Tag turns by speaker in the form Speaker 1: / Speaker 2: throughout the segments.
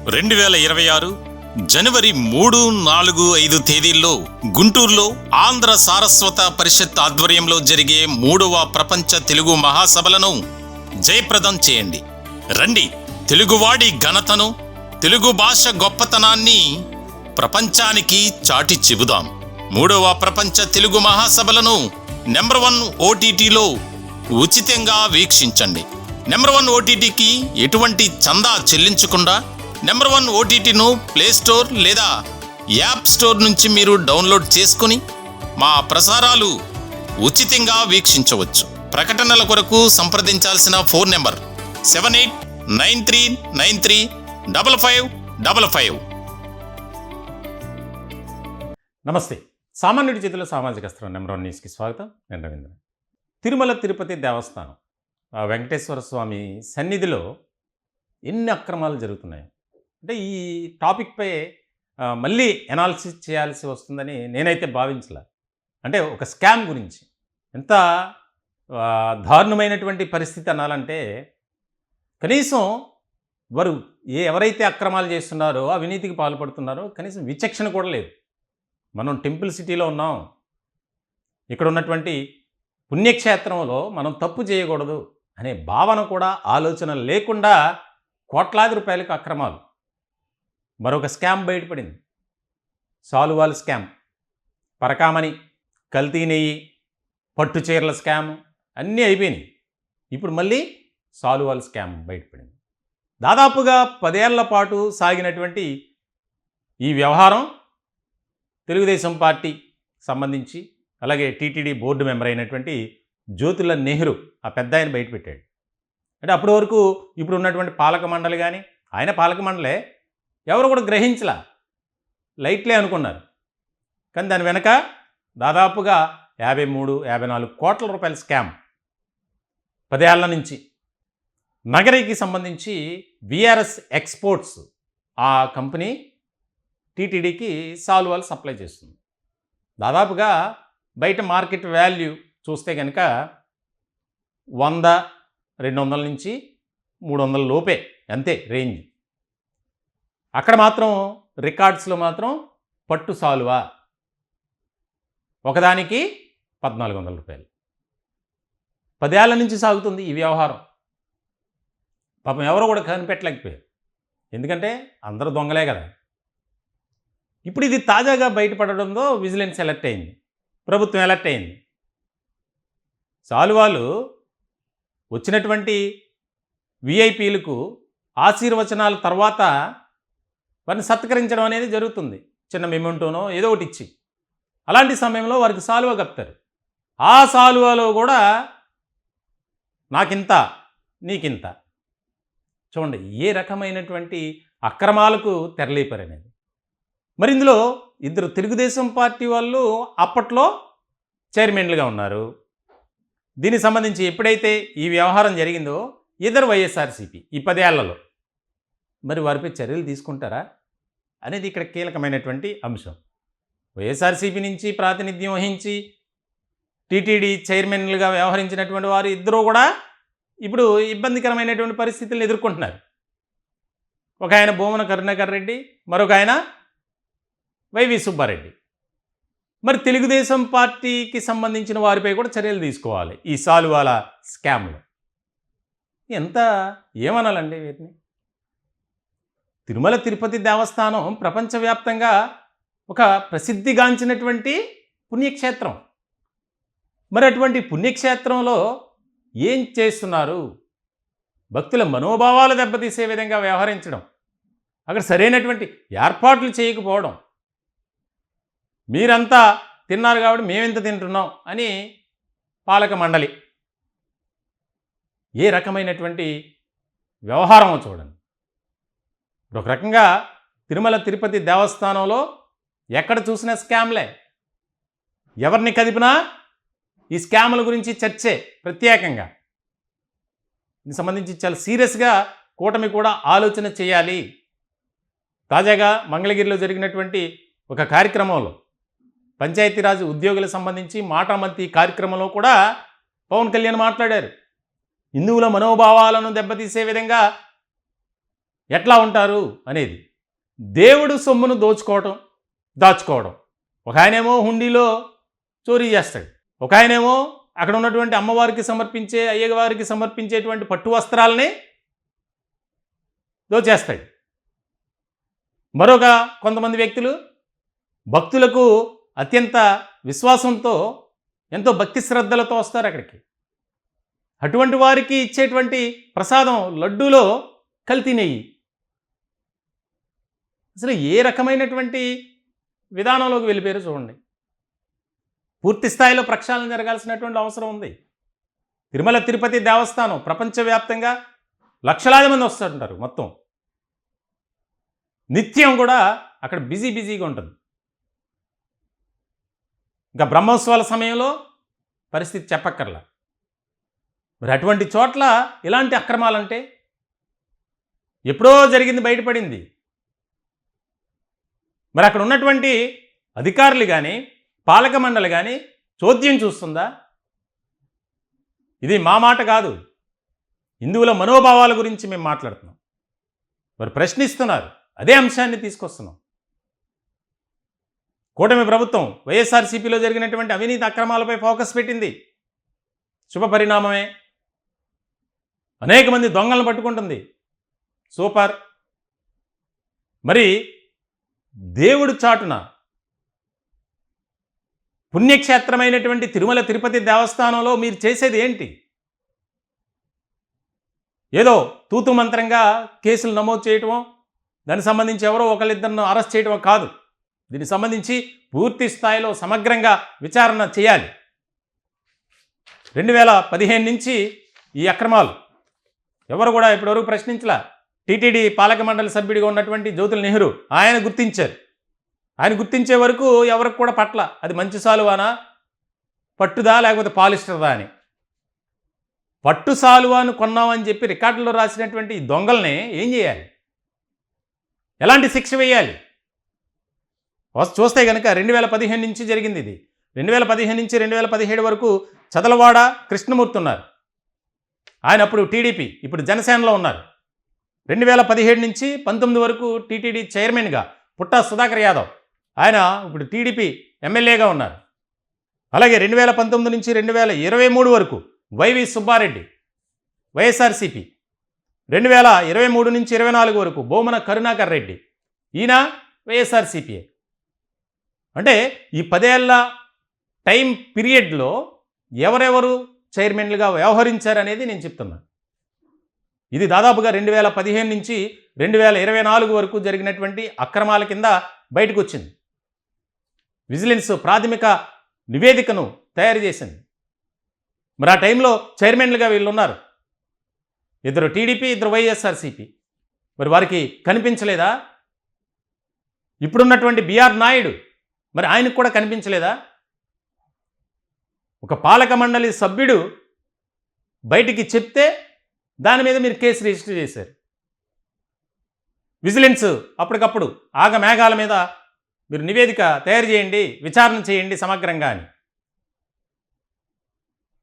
Speaker 1: 2026 జనవరి 3, 4, 5 తేదీల్లో గుంటూరులో ఆంధ్ర సారస్వత పరిషత్ ఆధ్వర్యంలో జరిగే 3వ ప్రపంచ తెలుగు మహాసభలను జయప్రదం చేయండి. రండి, తెలుగువాడి ఘనతను, తెలుగు భాష గొప్పతనాన్ని ప్రపంచానికి చాటి చెబుదాం. 3వ ప్రపంచ తెలుగు మహాసభలను నెంబర్ 1 ఓటీటీలో ఉచితంగా వీక్షించండి. నెంబర్ 1 ఓటీటీకి ఎటువంటి చందా చెల్లించకుండా నెంబర్ 1 ఓటీటీను ప్లేస్టోర్ లేదా యాప్ స్టోర్ నుంచి మీరు డౌన్లోడ్ చేసుకుని మా ప్రసారాలు ఉచితంగా వీక్షించవచ్చు. ప్రకటనల కొరకు సంప్రదించాల్సిన ఫోన్ నెంబర్ 7893935555.
Speaker 2: నమస్తే. సామాన్యుడి చేతిలో సామాజిక అస్త్రం నెంబర్ 1 న్యూస్కి స్వాగతం. నేను రవీంద్ర. తిరుమల తిరుపతి దేవస్థానం వెంకటేశ్వర స్వామి సన్నిధిలో ఎన్ని అక్రమాలు జరుగుతున్నాయి అంటే ఈ టాపిక్పై మళ్ళీ ఎనాలిసిస్ చేయాల్సి వస్తుందని నేనైతే భావించలే. అంటే ఒక స్కామ్ గురించి ఎంత దారుణమైనటువంటి పరిస్థితి అనాలంటే, కనీసం వారు ఎవరైతే అక్రమాలు చేస్తున్నారో, అవినీతికి పాల్పడుతున్నారో కనీసం విచక్షణ కూడా లేదు. మనం టెంపుల్ సిటీలో ఉన్నాం. ఇక్కడ ఉన్నటువంటి పుణ్యక్షేత్రంలో మనం తప్పు చేయకూడదు అనే భావన కూడా, ఆలోచన లేకుండా కోట్లాది రూపాయలకు అక్రమాలు. మరొక స్కామ్ బయటపడింది. సాలువాల్ స్కామ్, పరకామణి, కల్తీ నెయ్యి, పట్టు చీరల స్కామ్ అన్నీ అయిపోయినాయి. ఇప్పుడు మళ్ళీ సాలువాల్ స్కామ్ బయటపడింది. దాదాపుగా 10 ఏళ్ల పాటు సాగినటువంటి ఈ వ్యవహారం తెలుగుదేశం పార్టీ సంబంధించి, అలాగే టీటీడీ బోర్డు మెంబర్ అయినటువంటి జ్యోతిర్లాల్ నెహ్రూ ఆ పెద్ద ఆయన బయటపెట్టాడు. అంటే అప్పటి వరకు ఇప్పుడు ఉన్నటువంటి పాలక మండలి కానీ, ఆయన పాలక మండలే, ఎవరు కూడా గ్రహించలా, లైట్లే అనుకున్నారు. కానీ దాని వెనక దాదాపుగా 53-54 కోట్ల రూపాయల స్కామ్ 10 ఏళ్ల నుంచి. నగరికి సంబంధించి విఆర్ఎస్ ఎక్స్పోర్ట్స్ ఆ కంపెనీ టీటీడీకి సాల్వాల్ సప్లై చేస్తుంది. దాదాపుగా బయట మార్కెట్ వాల్యూ చూస్తే కనుక 100-200 నుంచి 300 లోపే, అంతే రేంజ్. అక్కడ మాత్రం రికార్డ్స్లో మాత్రం పట్టు సాలువా ఒకదానికి 1400 రూపాయలు. 10 ఏళ్ల నుంచి సాగుతుంది ఈ వ్యవహారం. పాపం ఎవరో కూడా కనిపెట్టలేకపోయారు, ఎందుకంటే అందరూ దొంగలే కదా. ఇప్పుడు ఇది తాజాగా బయటపడడంతో విజిలెన్స్ అలర్ట్ అయింది, ప్రభుత్వం అలర్ట్ అయింది. సాలువాలు వచ్చినటువంటి విఐపీలకు ఆశీర్వచనాల తర్వాత వారిని సత్కరించడం అనేది జరుగుతుంది, చిన్న మెమెంటోనో ఏదో ఒకటి ఇచ్చి. అలాంటి సమయంలో వారికి సాలువా కప్తారు. ఆ సాలువాలో కూడా నాకింత నీకింత. చూడండి ఏ రకమైనటువంటి అక్రమాలకు తెరలేపారనేది. మరి ఇందులో ఇద్దరు తెలుగుదేశం పార్టీ వాళ్ళు అప్పట్లో చైర్మన్లుగా ఉన్నారు. దీనికి సంబంధించి ఎప్పుడైతే ఈ వ్యవహారం జరిగిందో ఇద్దరు వైఎస్ఆర్సీపీ ఈ 10 ఏళ్లలో, మరి వారిపై చర్యలు తీసుకుంటారా అనేది ఇక్కడ కీలకమైనటువంటి అంశం. వైఎస్ఆర్సీపీ నుంచి ప్రాతినిధ్యం వహించి టీటీడీ చైర్మన్లుగా వ్యవహరించినటువంటి వారు ఇద్దరూ కూడా ఇప్పుడు ఇబ్బందికరమైనటువంటి పరిస్థితులను ఎదుర్కొంటున్నారు. ఒక ఆయన భూమన కరుణాకర్ రెడ్డి, మరొక ఆయన వైవి సుబ్బారెడ్డి. మరి తెలుగుదేశం పార్టీకి సంబంధించిన వారిపై కూడా చర్యలు తీసుకోవాలి ఈ సాలువాల స్కామ్లో. ఎంత ఏమనాలండి వీటిని? తిరుమల తిరుపతి దేవస్థానం ప్రపంచవ్యాప్తంగా ఒక ప్రసిద్ధిగాంచినటువంటి పుణ్యక్షేత్రం. మరి అటువంటి పుణ్యక్షేత్రంలో ఏం చేస్తున్నారు? భక్తుల మనోభావాలు దెబ్బతీసే విధంగా వ్యవహరించడం, అక్కడ సరైనటువంటి ఏర్పాట్లు చేయకపోవడం, మీరంతా తిన్నారు కాబట్టి మేమెంత తింటున్నాం అని పాలక మండలి ఏ రకమైనటువంటి వ్యవహారమో చూడండి. ఒక రకంగా తిరుమల తిరుపతి దేవస్థానంలో ఎక్కడ చూసినా స్కామ్లే. ఎవరిని కదిపినా ఈ స్కాముల గురించి చర్చే ప్రత్యేకంగా. దీనికి సంబంధించి చాలా సీరియస్గా కూటమి కూడా ఆలోచన చేయాలి. తాజాగా మంగళగిరిలో జరిగినటువంటి ఒక కార్యక్రమంలో పంచాయతీరాజ్ ఉద్యోగులకు సంబంధించి మాటామంతి కార్యక్రమంలో కూడా పవన్ కళ్యాణ్ మాట్లాడారు. హిందువుల మనోభావాలను దెబ్బతీసే విధంగా ఎట్లా ఉంటారు అనేది. దేవుడు సొమ్మును దాచుకోవడం. ఒక ఆయనేమో హుండీలో చోరీ చేస్తాడు, ఒక ఆయనేమో అక్కడ ఉన్నటువంటి అమ్మవారికి సమర్పించే, అయ్యవారికి సమర్పించేటువంటి పట్టు వస్త్రాలని దోచేస్తాడు. మరొక కొంతమంది వ్యక్తులు భక్తులకు అత్యంత విశ్వాసంతో, ఎంతో భక్తి శ్రద్ధలతో వస్తారు అక్కడికి. అటువంటి వారికి ఇచ్చేటువంటి ప్రసాదం లడ్డూలో కల్తీ నెయ్యి. అసలు ఏ రకమైనటువంటి విధానంలోకి వెళ్ళిపోయారో చూడండి. పూర్తి స్థాయిలో ప్రక్షాళన జరగాల్సినటువంటి అవసరం ఉంది. తిరుమల తిరుపతి దేవస్థానం ప్రపంచవ్యాప్తంగా లక్షలాది మంది వస్తుంటారు. మొత్తం నిత్యం కూడా అక్కడ బిజీగా ఉంటుంది. ఇంకా బ్రహ్మోత్సవాల సమయంలో పరిస్థితి చెప్పక్కర్లా. మరి అటువంటి చోట్ల ఇలాంటి అక్రమాలంటే ఎప్పుడో జరిగింది, బయటపడింది. మరి అక్కడ ఉన్నటువంటి అధికారులు కానీ, పాలక మండలి కానీ చోద్యం చూస్తుందా? ఇది మా మాట కాదు, హిందువుల మనోభావాల గురించి మేము మాట్లాడుతున్నాం. మరి ప్రశ్నిస్తున్నారు, అదే అంశాన్ని తీసుకొస్తున్నాం. కూటమి ప్రభుత్వం వైఎస్ఆర్సీపీలో జరిగినటువంటి అవినీతి అక్రమాలపై ఫోకస్ పెట్టింది. శుభ పరిణామమే. అనేక మంది దొంగలను పట్టుకుంటుంది. సూపర్. మరి దేవుడు చాటున పుణ్యక్షేత్రమైనటువంటి తిరుమల తిరుపతి దేవస్థానంలో మీరు చేసేది ఏంటి? ఏదో తూతు మంత్రంగా కేసులు నమోదు చేయటమో, దానికి సంబంధించి ఎవరో ఒకళ్ళిద్దరిని అరెస్ట్ చేయటమో కాదు. దీనికి సంబంధించి పూర్తి స్థాయిలో సమగ్రంగా విచారణ చేయాలి. 2015 నుంచి ఈ అక్రమాలు ఎవరు కూడా ఇప్పటివరకు ప్రశ్నించలా. టీటీడీ పాలక మండలి సభ్యుడిగా ఉన్నటువంటి జ్యోతుల్ నెహ్రూ ఆయన గుర్తించారు. ఆయన గుర్తించే వరకు ఎవరికి కూడా పట్ల అది మంచి సాలువానా, పట్టుదా, లేకపోతే పాలిస్టర్దా అని. పట్టు సాలువాను కొన్నామని చెప్పి రికార్డులో రాసినటువంటి ఈ దొంగల్ని ఏం చేయాలి? ఎలాంటి శిక్ష వేయాలి? చూస్తే కనుక 2015 నుంచి జరిగింది ఇది. 2015 నుంచి 2017 వరకు చదలవాడ కృష్ణమూర్తి ఉన్నారు. ఆయన అప్పుడు టీడీపీ, ఇప్పుడు జనసేనలో ఉన్నారు. 2017 నుంచి 19 వరకు టీటీడీ చైర్మన్గా పుట్టా సుధాకర్ యాదవ్, ఆయన ఇప్పుడు టీడీపీ ఎమ్మెల్యేగా ఉన్నారు. అలాగే 2019 నుంచి 2023 వరకు వైవి సుబ్బారెడ్డి వైఎస్ఆర్సీపీ, 2023 నుంచి 24 వరకు బోమన కరుణాకర్ రెడ్డి, ఈయన వైఎస్ఆర్సీపీఏ. అంటే ఈ 10 ఏళ్ల టైం పీరియడ్లో ఎవరెవరు చైర్మన్లుగా వ్యవహరించారనేది నేను చెప్తున్నాను. ఇది దాదాపుగా 2015 నుంచి 2024 వరకు జరిగినటువంటి అక్రమాల కింద బయటకు వచ్చింది. విజిలెన్స్ ప్రాథమిక నివేదికను తయారు చేసింది. మరి ఆ టైంలో చైర్మన్లుగా వీళ్ళు ఉన్నారు, ఇద్దరు టీడీపీ, ఇద్దరు వైఎస్ఆర్సీపీ. మరి వారికి కనిపించలేదా? ఇప్పుడున్నటువంటి బిఆర్ నాయుడు, మరి ఆయనకు కూడా కనిపించలేదా? ఒక పాలక మండలి సభ్యుడు బయటికి చెప్తే దాని మీద మీరు కేసు రిజిస్టర్ చేశారు. విజిలెన్స్ అప్పటికప్పుడు ఆగమేఘాల మీద మీరు నివేదిక తయారు చేయండి, విచారణ చేయండి సమగ్రంగా అని.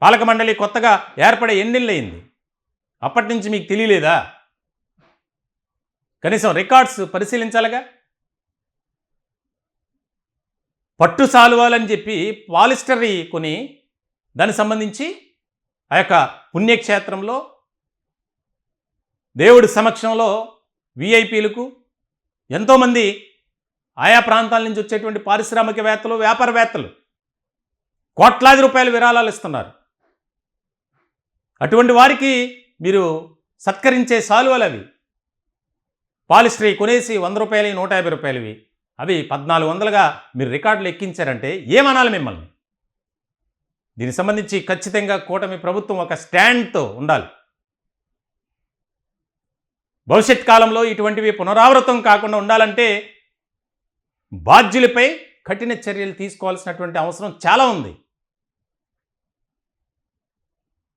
Speaker 2: పాలక మండలి కొత్తగా ఏర్పడే ఎన్నిళ్ళయింది, అప్పటి నుంచి మీకు తెలియలేదా? కనీసం రికార్డ్స్ పరిశీలించాలిగా. పట్టు సాలువాలని చెప్పి పాలిస్టరీ కొని దానికి సంబంధించి ఆ యొక్క పుణ్యక్షేత్రంలో దేవుడి సమక్షంలో విఐపీలకు, ఎంతోమంది ఆయా ప్రాంతాల నుంచి వచ్చేటువంటి పారిశ్రామికవేత్తలు, వ్యాపారవేత్తలు కోట్లాది రూపాయల విరాళాలు ఇస్తున్నారు. అటువంటి వారికి మీరు సత్కరించే సాలువలు అవి. పాలిస్టరీ కొనేసి 100 రూపాయలు, 150 రూపాయలవి, అవి 1400గా మీరు రికార్డులు ఎక్కించారంటే ఏమనాలి మిమ్మల్ని? దీనికి సంబంధించి ఖచ్చితంగా కూటమి ప్రభుత్వం ఒక స్టాండ్తో ఉండాలి. భవిష్యత్ కాలంలో ఇటువంటివి పునరావృతం కాకుండా ఉండాలంటే బాధ్యులపై కఠిన చర్యలు తీసుకోవాల్సినటువంటి అవసరం చాలా ఉంది.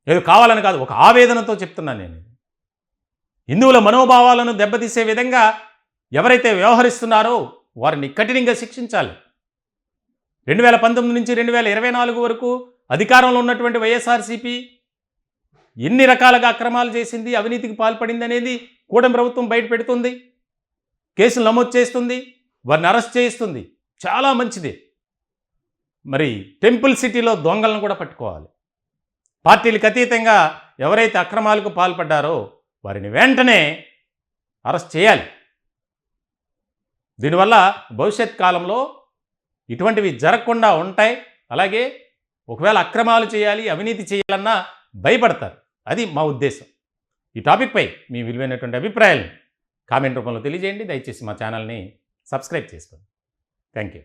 Speaker 2: ఏదో కావాలని కాదు, ఒక ఆవేదనతో చెప్తున్నాను నేను. హిందువుల మనోభావాలను దెబ్బతీసే విధంగా ఎవరైతే వ్యవహరిస్తున్నారో వారిని కఠినంగా శిక్షించాలి. 2019 నుంచి 2024 వరకు అధికారంలో ఉన్నటువంటి వైఎస్ఆర్సీపీ ఎన్ని రకాలుగా అక్రమాలు చేసింది, అవినీతికి పాల్పడింది అనేది కూటమి ప్రభుత్వం బయట పెడుతుంది, కేసులు నమోదు చేస్తుంది, వారిని అరెస్ట్ చేయిస్తుంది. చాలా మంచిది. మరి టెంపుల్ సిటీలో దొంగలను కూడా పట్టుకోవాలి. పార్టీలకు అతీతంగా ఎవరైతే అక్రమాలకు పాల్పడ్డారో వారిని వెంటనే అరెస్ట్ చేయాలి. దీనివల్ల భవిష్యత్ కాలంలో ఇటువంటివి జరగకుండా ఉంటాయి. అలాగే ఒకవేళ అక్రమాలు చేయాలి, అవినీతి చేయాలన్నా భయపడతారు. అది మా ఉద్దేశం. ఈ టాపిక్పై మీ విలువైనటువంటి అభిప్రాయాలను కామెంట్ రూపంలో తెలియజేయండి. దయచేసి మా ఛానల్ని సబ్స్క్రైబ్ చేసుకోండి. Thank you.